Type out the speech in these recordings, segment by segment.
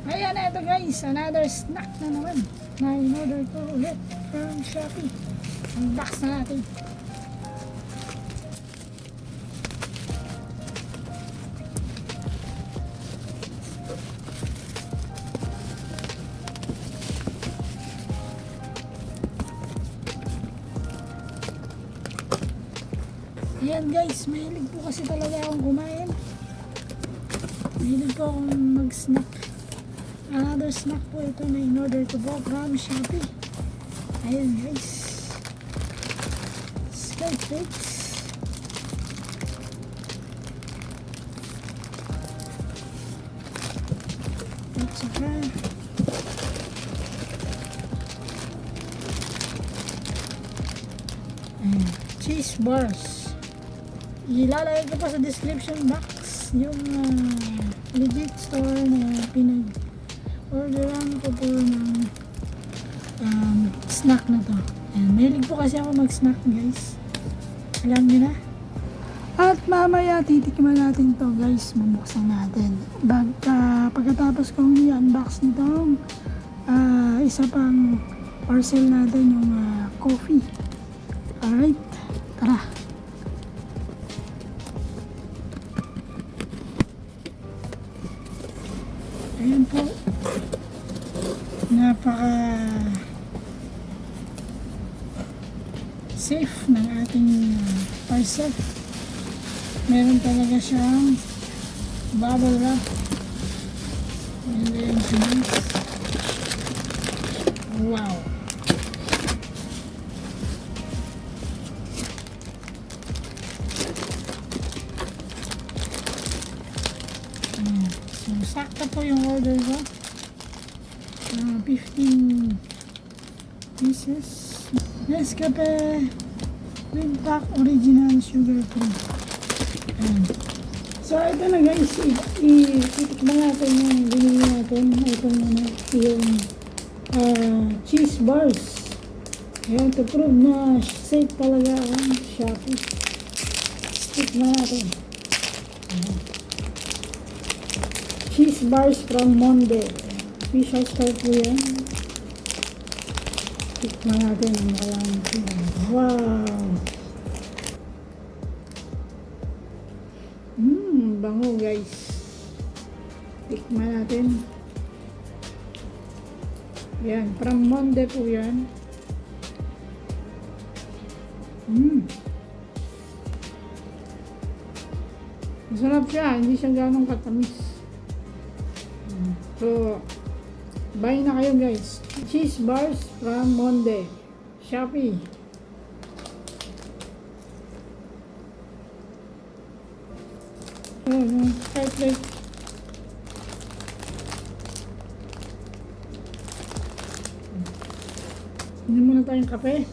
Ayan na ito guys, another snack na naman na in-order ko ulit from Shopee. Unbox na natin. Ayan guys, mahilig po kasi talaga akong kumain. Mahilig po akong mag-snack. Another snack po ito na in-order ko po from Shopee. Ayan guys, Sky Flakes. At saka cheese bars. Ilalagay ko pa sa description box yung legit store na pinag-orderan ko po ng snack na to. Ayan, mahilig po kasi ako mag-snack guys. Alam nyo na. At mamaya titikman natin to guys. Mabuksan natin. Pagkatapos kong i-unbox nitong isa pang parcel natin yung coffee. Alright, tara. Ayan po, napaka safe ng ating parcel. Meron talaga siyang bubble wrap and then nice. Wow, so sakto po yung order ko. 15 pieces Nescafe with pack original sugar free. So ito na guys, itikman natin yung binili natin. Ito muna yung cheese bars. Ayan, to prove na safe talaga ang Shopee. Tikman natin. Cheese bars from Monde. Official store po yan. Tikman natin. Wow! Bango guys. Tikman natin. Yan, from Monde po yan. Masarap siya, hindi siya ganong katamis. So, buy na kayo guys. Cheese bars from Monde, Shopee. Perfect. Hindi muna tayong kape.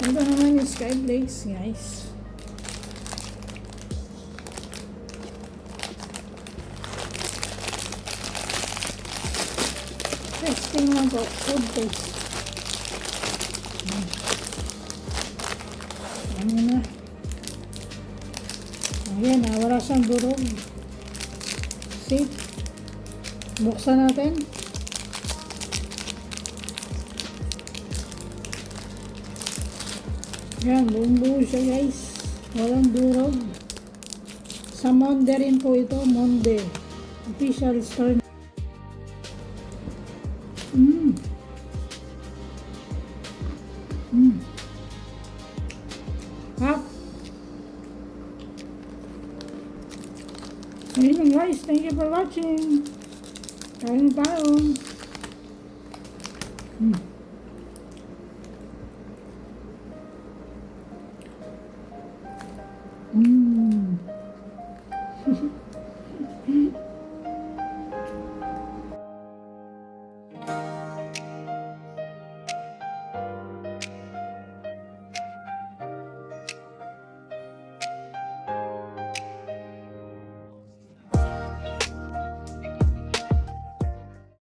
Ito naman yung Sky Flakes guys. Testing lang po, food taste. Ano na. Ayan, wala siyang durog. See? Buksan natin. Ayan, buong-buo siya guys. Walang durog. Sa Monde rin po ito, Monde. Official store. Hap. Ayun guys, thank you for watching. Kain tayo.